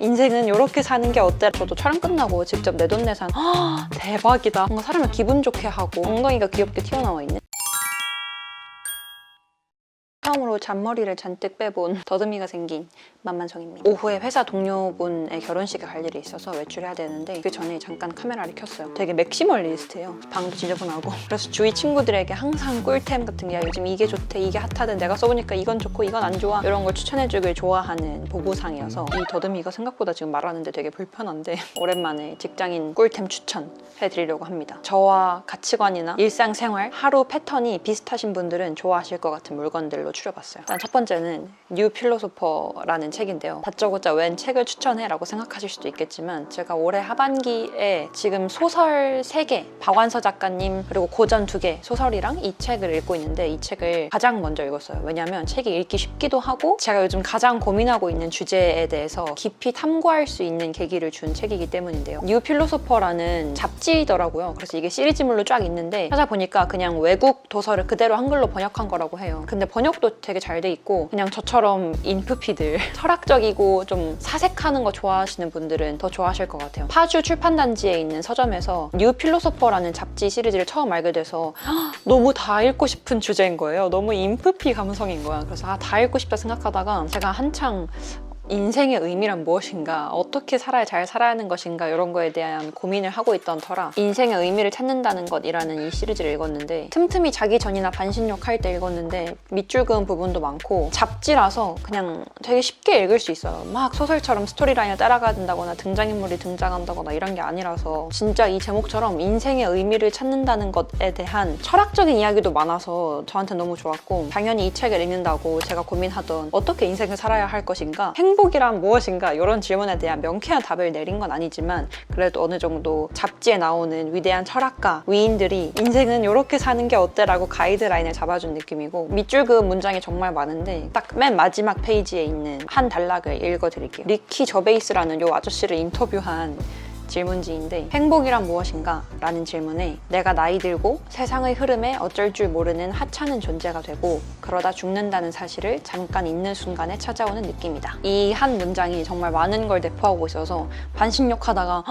인생은 이렇게 사는 게 어때? 저도 촬영 끝나고 직접 내돈내산 대박이다. 뭔가 사람을 기분 좋게 하고 엉덩이가 귀엽게 튀어나와 있는. 처음으로 잔머리를 잔뜩 빼본 더듬이가 생긴 만만성입니다. 오후에 회사 동료분의 결혼식에 갈 일이 있어서 외출해야 되는데 그 전에 잠깐 카메라를 켰어요. 되게 맥시멀리스트예요. 방도 지저분하고. 그래서 주위 친구들에게 항상 꿀템 같은 게 요즘 이게 좋대, 이게 핫하대, 내가 써보니까 이건 좋고 이건 안 좋아, 이런 걸 추천해주길 좋아하는 보고상이어서 이 더듬이가 생각보다 지금 말하는데 되게 불편한데 오랜만에 직장인 꿀템 추천해드리려고 합니다. 저와 가치관이나 일상생활, 하루 패턴이 비슷하신 분들은 좋아하실 것 같은 물건들로 추려봤어요. 일단 첫 번째는 뉴 필로소퍼라는 책인데요. 다짜고짜 웬 책을 추천해? 라고 생각하실 수도 있겠지만 제가 올해 하반기에 지금 소설 3개, 박완서 작가님 그리고 고전 2개 소설이랑 이 책을 읽고 있는데 이 책을 가장 먼저 읽었어요. 왜냐면 책이 읽기 쉽기도 하고 제가 요즘 가장 고민하고 있는 주제에 대해서 깊이 탐구할 수 있는 계기를 준 책이기 때문인데요. 뉴 필로소퍼라는 잡지더라고요. 그래서 이게 시리즈물로 쫙 있는데 찾아보니까 그냥 외국 도서를 그대로 한글로 번역한 거라고 해요. 근데 번역도 되게 잘 돼 있고 그냥 저처럼 인프피들 철학적이고 좀 사색하는 거 좋아하시는 분들은 더 좋아하실 것 같아요. 파주 출판단지에 있는 서점에서 뉴 필로소퍼라는 잡지 시리즈를 처음 알게 돼서 너무 다 읽고 싶은 주제인 거예요. 너무 인프피 감성인 거야. 그래서 다 읽고 싶다 생각하다가 제가 한창 인생의 의미란 무엇인가, 어떻게 살아야 잘 살아야 하는 것인가 이런 거에 대한 고민을 하고 있던 터라 인생의 의미를 찾는다는 것이라는 이 시리즈를 읽었는데 틈틈이 자기 전이나 반신욕 할 때 읽었는데 밑줄 그은 부분도 많고 잡지라서 그냥 되게 쉽게 읽을 수 있어요. 막 소설처럼 스토리라인을 따라가야 된다거나 등장인물이 등장한다거나 이런 게 아니라서 진짜 이 제목처럼 인생의 의미를 찾는다는 것에 대한 철학적인 이야기도 많아서 저한테 너무 좋았고 당연히 이 책을 읽는다고 제가 고민하던 어떻게 인생을 살아야 할 것인가, 행복이란 무엇인가 이런 질문에 대한 명쾌한 답을 내린 건 아니지만 그래도 어느 정도 잡지에 나오는 위대한 철학가, 위인들이 인생은 이렇게 사는 게 어때? 라고 가이드라인을 잡아준 느낌이고 밑줄 그은 문장이 정말 많은데 딱 맨 마지막 페이지에 있는 한 단락을 읽어드릴게요. 리키 저베이스라는 요 아저씨를 인터뷰한 질문지인데 행복이란 무엇인가? 라는 질문에 내가 나이 들고 세상의 흐름에 어쩔 줄 모르는 하찮은 존재가 되고 그러다 죽는다는 사실을 잠깐 잊는 순간에 찾아오는 느낌이다. 이 한 문장이 정말 많은 걸 내포하고 있어서 반신욕 하다가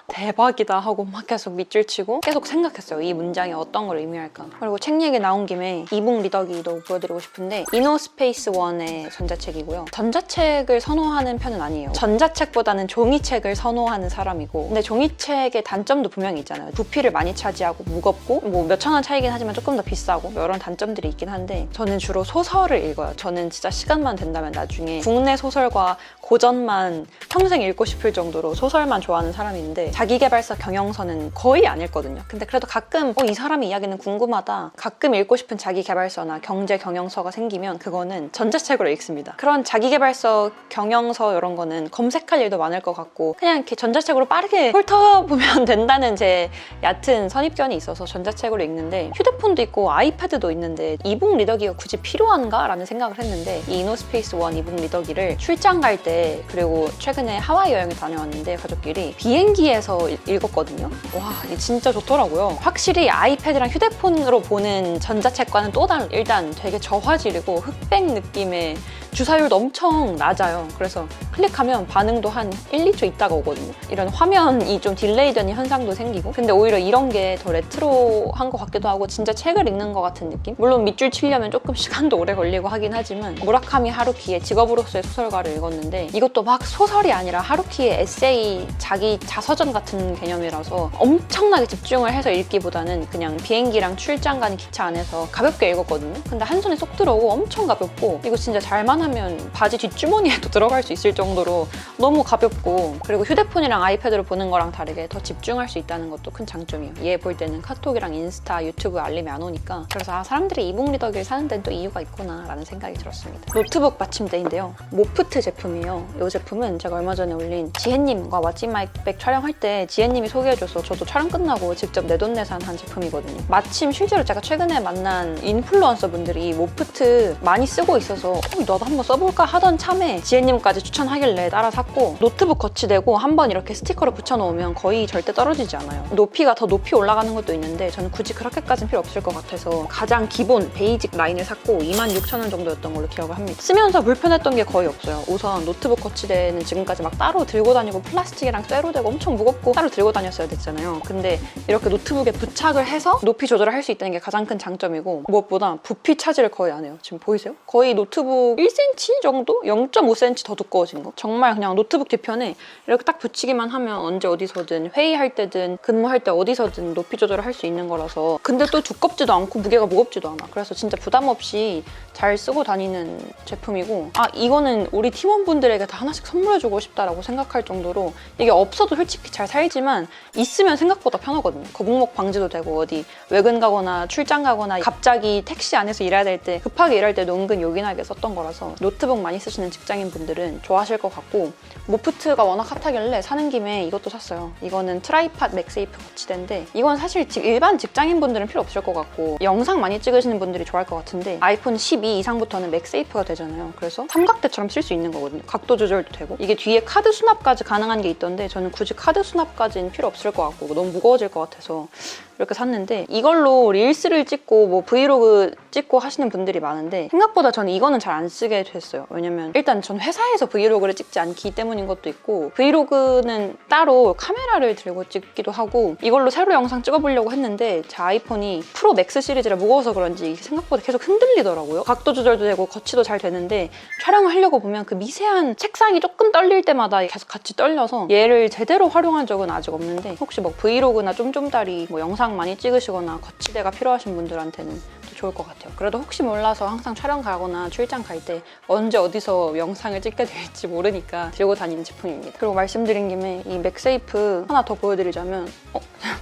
대박이다 하고 막 계속 밑줄 치고 계속 생각했어요. 이 문장이 어떤 걸 의미할까. 그리고 책 얘기 나온 김에 이북 리더기도 보여드리고 싶은데 이노스페이스1의 전자책이고요. 전자책을 선호하는 편은 아니에요. 전자책보다는 종이책을 선호하는 사람이고 근데 종이책의 단점도 분명히 있잖아요. 부피를 많이 차지하고 무겁고 뭐 몇천 원 차이긴 하지만 조금 더 비싸고 이런 단점들이 있긴 한데 저는 주로 소설을 읽어요. 저는 진짜 시간만 된다면 나중에 국내 소설과 고전만 평생 읽고 싶을 정도로 소설만 좋아하는 사람인데 자기계발서 경영서는 거의 안 읽거든요. 근데 그래도 가끔 이 사람의 이야기는 궁금하다, 가끔 읽고 싶은 자기계발서나 경제 경영서가 생기면 그거는 전자책으로 읽습니다. 그런 자기계발서, 경영서 이런 거는 검색할 일도 많을 것 같고 그냥 이렇게 전자책으로 빠르게 훑어보면 된다는 제 얕은 선입견이 있어서 전자책으로 읽는데 휴대폰도 있고 아이패드도 있는데 이북 리더기가 굳이 필요한가? 라는 생각을 했는데 이 이노스페이스1 이북 리더기를 출장 갈 때 그리고 최근에 하와이 여행을 다녀왔는데 가족끼리 비행기에서 읽었거든요. 와, 이게 진짜 좋더라고요. 확실히 아이패드랑 휴대폰으로 보는 전자책과는 또 다른, 일단 되게 저화질이고 흑백 느낌의 주사율도 엄청 낮아요. 그래서 클릭하면 반응도 한 1, 2초 있다가 오거든요. 이런 화면이 좀 딜레이 되는 현상도 생기고 근데 오히려 이런 게 더 레트로한 것 같기도 하고 진짜 책을 읽는 것 같은 느낌? 물론 밑줄 치려면 조금 시간도 오래 걸리고 하긴 하지만 무라카미 하루키의 직업으로서의 소설가를 읽었는데 이것도 막 소설이 아니라 하루키의 에세이, 자기 자서전 같은 개념이라서 엄청나게 집중을 해서 읽기보다는 그냥 비행기랑 출장 가는 기차 안에서 가볍게 읽었거든요. 근데 한 손에 쏙 들어오고 엄청 가볍고 이거 진짜 잘만 하면 바지 뒷주머니에도 들어갈 수 있을 정도로 너무 가볍고 그리고 휴대폰이랑 아이패드로 보는 거랑 다르게 더 집중할 수 있다는 것도 큰 장점이에요. 얘 볼 때는 카톡이랑 인스타, 유튜브 알림이 안 오니까 그래서 사람들이 이북 리더기를 사는 데는 또 이유가 있구나 라는 생각이 들었습니다. 노트북 받침대인데요. 모프트 제품이에요. 이 제품은 제가 얼마 전에 올린 지혜님과 왓츠 인 마이 백 촬영할 때 지혜님이 소개해줘서 저도 촬영 끝나고 직접 내돈내산 한 제품이거든요. 마침 실제로 제가 최근에 만난 인플루언서 분들이 모프트 많이 쓰고 있어서 나도 한번 써볼까 하던 참에 지혜님까지 추천하셔서 하길래 따라 샀고, 노트북 거치대고 한번 이렇게 스티커를 붙여놓으면 거의 절대 떨어지지 않아요. 높이가 더 높이 올라가는 것도 있는데 저는 굳이 그렇게까지는 필요 없을 것 같아서 가장 기본 베이직 라인을 샀고 26,000원 정도였던 걸로 기억을 합니다. 쓰면서 불편했던 게 거의 없어요. 우선 노트북 거치대는 지금까지 막 따로 들고 다니고 플라스틱이랑 쇠로 되고 엄청 무겁고 따로 들고 다녔어야 됐잖아요. 근데 이렇게 노트북에 부착을 해서 높이 조절을 할 수 있다는 게 가장 큰 장점이고, 무엇보다 부피 차지를 거의 안 해요. 지금 보이세요? 거의 노트북 1cm 정도? 0.5cm 더 두꺼워진 거. 정말 그냥 노트북 뒤편에 이렇게 딱 붙이기만 하면 언제 어디서든 회의할 때든 근무할 때 어디서든 높이 조절을 할 수 있는 거라서. 근데 또 두껍지도 않고 무게가 무겁지도 않아. 그래서 진짜 부담 없이 잘 쓰고 다니는 제품이고, 아 이거는 우리 팀원분들에게 다 하나씩 선물해주고 싶다라고 생각할 정도로, 이게 없어도 솔직히 잘 살지만 있으면 생각보다 편하거든요. 거북목 방지도 되고, 어디 외근 가거나 출장 가거나 갑자기 택시 안에서 일해야 될 때 급하게 일할 때도 은근 요긴하게 썼던 거라서 노트북 많이 쓰시는 직장인분들은 좋아하실 것 같고, 모프트가 워낙 핫하길래 사는 김에 이것도 샀어요. 이거는 트라이팟 맥세이프 거치대인데, 이건 사실 일반 직장인분들은 필요 없을 것 같고 영상 많이 찍으시는 분들이 좋아할 것 같은데, 아이폰 12 이상부터는 맥세이프가 되잖아요. 그래서 삼각대처럼 쓸 수 있는 거거든요. 각도 조절도 되고, 이게 뒤에 카드 수납까지 가능한 게 있던데 저는 굳이 카드 수납까지는 필요 없을 것 같고 너무 무거워질 것 같아서 이렇게 샀는데, 이걸로 릴스를 찍고 뭐 브이로그 찍고 하시는 분들이 많은데 생각보다 저는 이거는 잘 안 쓰게 됐어요. 왜냐면 일단 전 회사에서 브이로그를 찍지 않기 때문인 것도 있고, 브이로그는 따로 카메라를 들고 찍기도 하고, 이걸로 새로 영상 찍어보려고 했는데 제 아이폰이 프로 맥스 시리즈라 무거워서 그런지 생각보다 계속 흔들리더라고요. 각도 조절도 되고 거치도 잘 되는데 촬영을 하려고 보면 그 미세한 책상이 조금 떨릴 때마다 계속 같이 떨려서 얘를 제대로 활용한 적은 아직 없는데, 혹시 뭐 브이로그나 쫌쫌다리 뭐 영상 많이 찍으시거나 거치대가 필요하신 분들한테는 또 좋을 것 같아요. 그래도 혹시 몰라서 항상 촬영 가거나 출장 갈 때 언제 어디서 영상을 찍게 될지 모르니까 들고 다니는 제품입니다. 그리고 말씀드린 김에 이 맥세이프 하나 더 보여드리자면,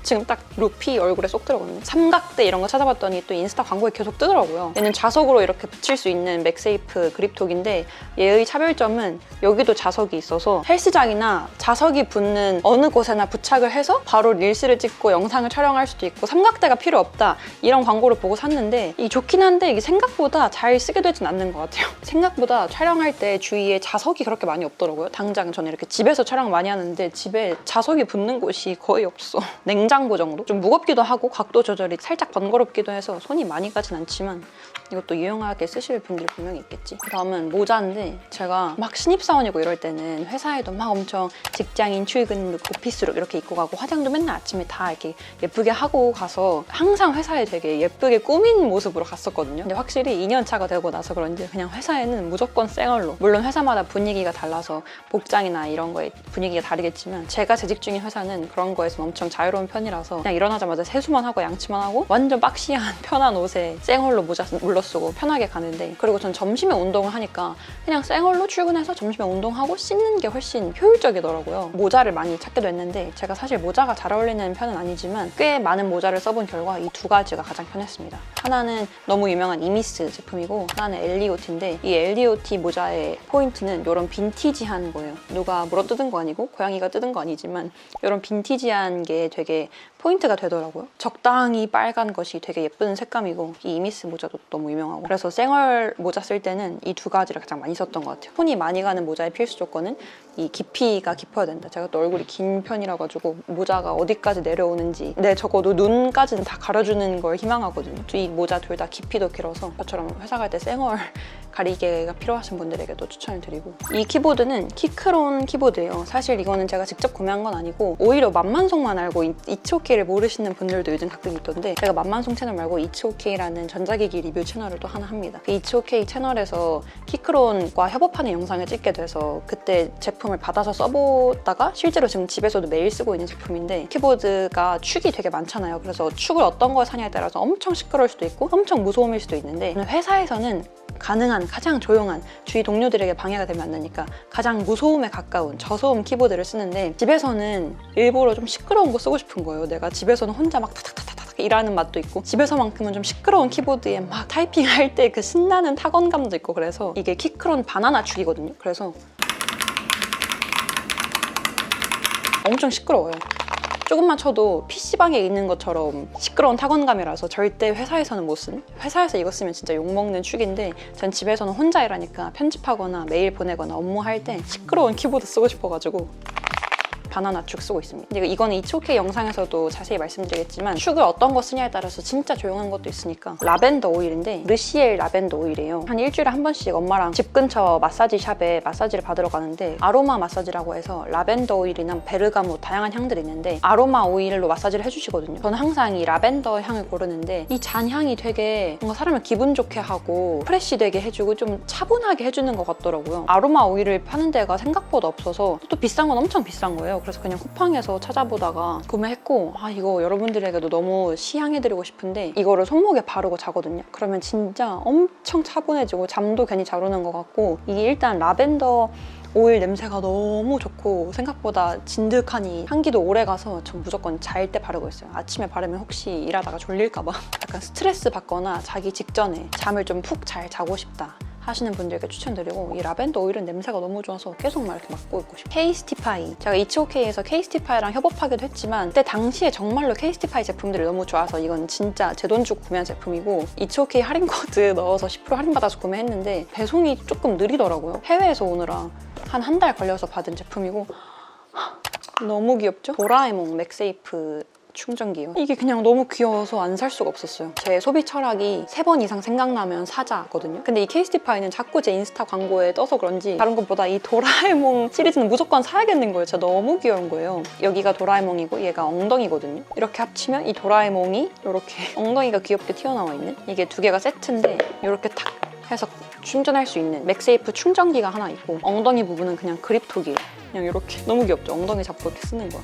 지금 딱 루피 얼굴에 쏙 들어갔네. 삼각대 이런 거 찾아봤더니 또 인스타 광고에 계속 뜨더라고요. 얘는 자석으로 이렇게 붙일 수 있는 맥세이프 그립톡인데, 얘의 차별점은 여기도 자석이 있어서 헬스장이나 자석이 붙는 어느 곳에나 부착을 해서 바로 릴스를 찍고 영상을 촬영할 수도 있고, 삼각대가 필요 없다 이런 광고를 보고 샀는데, 이 좋긴 한데 이게 생각보다 잘 쓰게 되진 않는 것 같아요. 생각보다 촬영할 때 주위에 자석이 그렇게 많이 없더라고요. 당장 저는 이렇게 집에서 촬영 많이 하는데 집에 자석이 붙는 곳이 거의 없어. 냉장고 정도? 좀 무겁기도 하고 각도 조절이 살짝 번거롭기도 해서 손이 많이 가진 않지만 이것도 유용하게 쓰실 분들이 분명히 있겠지. 그다음은 모자인데, 제가 막 신입사원이고 이럴 때는 회사에도 막 엄청 직장인 출근 오피스룩 이렇게 입고 가고, 화장도 맨날 아침에 다 이렇게 예쁘게 하고 가서 항상 회사에 되게 예쁘게 꾸민 모습으로 갔었거든요. 근데 확실히 2년 차가 되고 나서 그런지 그냥 회사에는 무조건 쌩얼로, 물론 회사마다 분위기가 달라서 복장이나 이런 거에 분위기가 다르겠지만 제가 재직 중인 회사는 그런 거에서 엄청 자유로운 편이라서 그냥 일어나자마자 세수만 하고 양치만 하고 완전 박시한 편한 옷에 쌩얼로 모자 물러쓰고 편하게 가는데, 그리고 전 점심에 운동을 하니까 그냥 쌩얼로 출근해서 점심에 운동하고 씻는 게 훨씬 효율적이더라고요. 모자를 많이 찾게 됐는데, 제가 사실 모자가 잘 어울리는 편은 아니지만 꽤 많은 모자를 써본 결과 이 두 가지가 가장 편했습니다. 하나는 너무 유명한 이미스 제품이고, 하나는 엘리오티인데, 이 엘리오티 모자의 포인트는 이런 빈티지한 거예요. 누가 물어뜯은 거 아니고 고양이가 뜯은 거 아니지만 이런 빈티지한 게 되게 포인트가 되더라고요. 적당히 빨간 것이 되게 예쁜 색감이고, 이 이미스 모자도 너무 유명하고, 그래서 생얼 모자 쓸 때는 이 두 가지를 가장 많이 썼던 것 같아요. 손이 많이 가는 모자의 필수 조건은 이 깊이가 깊어야 된다. 제가 또 얼굴이 긴 편이라 가지고 모자가 어디까지 내려오는지, 적어도 눈까지는 다 가려주는 걸 희망하거든요. 이 모자 둘 다 깊이도 길어서 저처럼 회사 갈 때 생얼 가리개가 필요하신 분들에게도 추천을 드리고, 이 키보드는 키크론 키보드예요. 사실 이거는 제가 직접 구매한 건 아니고 오히려 만만송만 알고 이츠오케이를 모르시는 분들도 요즘 가끔 있던데, 제가 만만송 채널 말고 이츠오케이라는 전자기기 리뷰 채널을 또 하나 합니다. 그 이츠오케이 채널에서 키크론과 협업하는 영상을 찍게 돼서 그때 제품을 받아서 써보다가 실제로 지금 집에서도 매일 쓰고 있는 제품인데, 키보드가 축이 되게 많잖아요. 그래서 축을 어떤 걸 사냐에 따라서 엄청 시끄러울 수도 있고 엄청 무소음일 수도 있는데, 회사에서는 가능한 가장 조용한, 주위 동료들에게 방해가 되면 안 되니까 가장 무소음에 가까운 저소음 키보드를 쓰는데, 집에서는 일부러 좀 시끄러운 거 쓰고 싶은 거예요. 내가 집에서는 혼자 막 타닥타닥타닥 일하는 맛도 있고, 집에서만큼은 좀 시끄러운 키보드에 막 타이핑할 때 그 신나는 타건감도 있고, 그래서 이게 키크론 바나나 축이거든요. 그래서 엄청 시끄러워요. 조금만 쳐도 PC방에 있는 것처럼 시끄러운 타건감이라서 절대 회사에서는 못 쓰는? 회사에서 이거 쓰면 진짜 욕먹는 축인데 전 집에서는 혼자 일하니까 편집하거나 메일 보내거나 업무할 때 시끄러운 키보드 쓰고 싶어가지고 바나나 축 쓰고 있습니다. 근데 이거는 2초 K 영상에서도 자세히 말씀드리겠지만 축을 어떤 거 쓰냐에 따라서 진짜 조용한 것도 있으니까 라벤더 오일인데 르시엘 라벤더 오일이에요. 한 일주일에 한 번씩 엄마랑 집 근처 마사지 샵에 마사지를 받으러 가는데 아로마 마사지라고 해서 라벤더 오일이나 베르가못 다양한 향들이 있는데 아로마 오일로 마사지를 해주시거든요. 저는 항상 이 라벤더 향을 고르는데 이 잔향이 되게 뭔가 사람을 기분 좋게 하고 프레쉬 되게 해주고 좀 차분하게 해주는 것 같더라고요. 아로마 오일을 파는 데가 생각보다 없어서 또 비싼 건 엄청 비싼 거예요. 그래서 그냥 쿠팡에서 찾아보다가 구매했고 이거 여러분들에게도 너무 시향해드리고 싶은데 이거를 손목에 바르고 자거든요. 그러면 진짜 엄청 차분해지고 잠도 괜히 잘 오는 것 같고 이게 일단 라벤더 오일 냄새가 너무 좋고 생각보다 진득하니 향기도 오래가서 전 무조건 잘 때 바르고 있어요. 아침에 바르면 혹시 일하다가 졸릴까 봐 약간 스트레스 받거나 자기 직전에 잠을 좀 푹 잘 자고 싶다 하시는 분들께 추천드리고 이 라벤더 오일은 냄새가 너무 좋아서 계속 막 이렇게 맡고 있고 싶어요. 케이스티파이. 제가 이치오케이에서 케이스티파이랑 협업하기도 했지만 그때 당시에 정말로 케이스티파이 제품들이 너무 좋아서 이건 진짜 제 돈 주고 구매한 제품이고 이치오케이 할인 코드 넣어서 10% 할인받아서 구매했는데 배송이 조금 느리더라고요. 해외에서 오느라 한 달 걸려서 받은 제품이고 너무 귀엽죠? 도라에몽 맥세이프 충전기요. 이게 그냥 너무 귀여워서 안 살 수가 없었어요. 제 소비 철학이 3번 이상 생각나면 사자거든요. 근데 이 케이스티파이는 자꾸 제 인스타 광고에 떠서 그런지 다른 것보다 이 도라에몽 시리즈는 무조건 사야겠는 거예요. 진짜 너무 귀여운 거예요. 여기가 도라에몽이고 얘가 엉덩이거든요. 이렇게 합치면 이 도라에몽이 이렇게 엉덩이가 귀엽게 튀어나와 있는 이게 두 개가 세트인데 이렇게 탁 해서 충전할 수 있는 맥세이프 충전기가 하나 있고 엉덩이 부분은 그냥 그립톡이에요. 그냥 이렇게 너무 귀엽죠? 엉덩이 잡고 이렇게 쓰는 거야.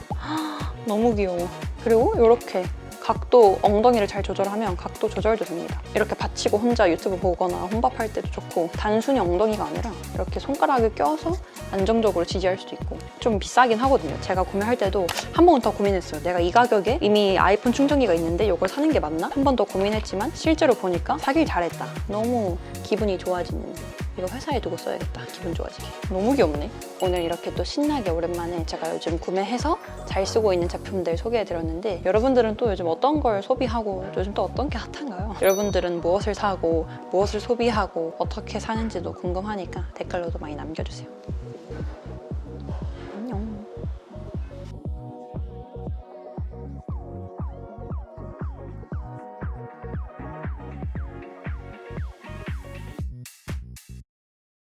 너무 귀여워. 그리고 이렇게 각도, 엉덩이를 잘 조절하면 각도 조절도 됩니다. 이렇게 받치고 혼자 유튜브 보거나 혼밥할 때도 좋고 단순히 엉덩이가 아니라 이렇게 손가락을 껴서 안정적으로 지지할 수도 있고 좀 비싸긴 하거든요. 제가 구매할 때도 한 번 더 고민했어요. 내가 이 가격에 이미 아이폰 충전기가 있는데 이걸 사는 게 맞나? 한 번 더 고민했지만 실제로 보니까 사길 잘했다. 너무 기분이 좋아지는 이거 회사에 두고 써야겠다. 기분 좋아지게. 너무 귀엽네. 오늘 이렇게 또 신나게 오랜만에 제가 요즘 구매해서 잘 쓰고 있는 제품들 소개해드렸는데 여러분들은 또 요즘 어떤 걸 소비하고 요즘 또 어떤 게 핫한가요? 여러분들은 무엇을 사고 무엇을 소비하고 어떻게 사는지도 궁금하니까 댓글로도 많이 남겨주세요.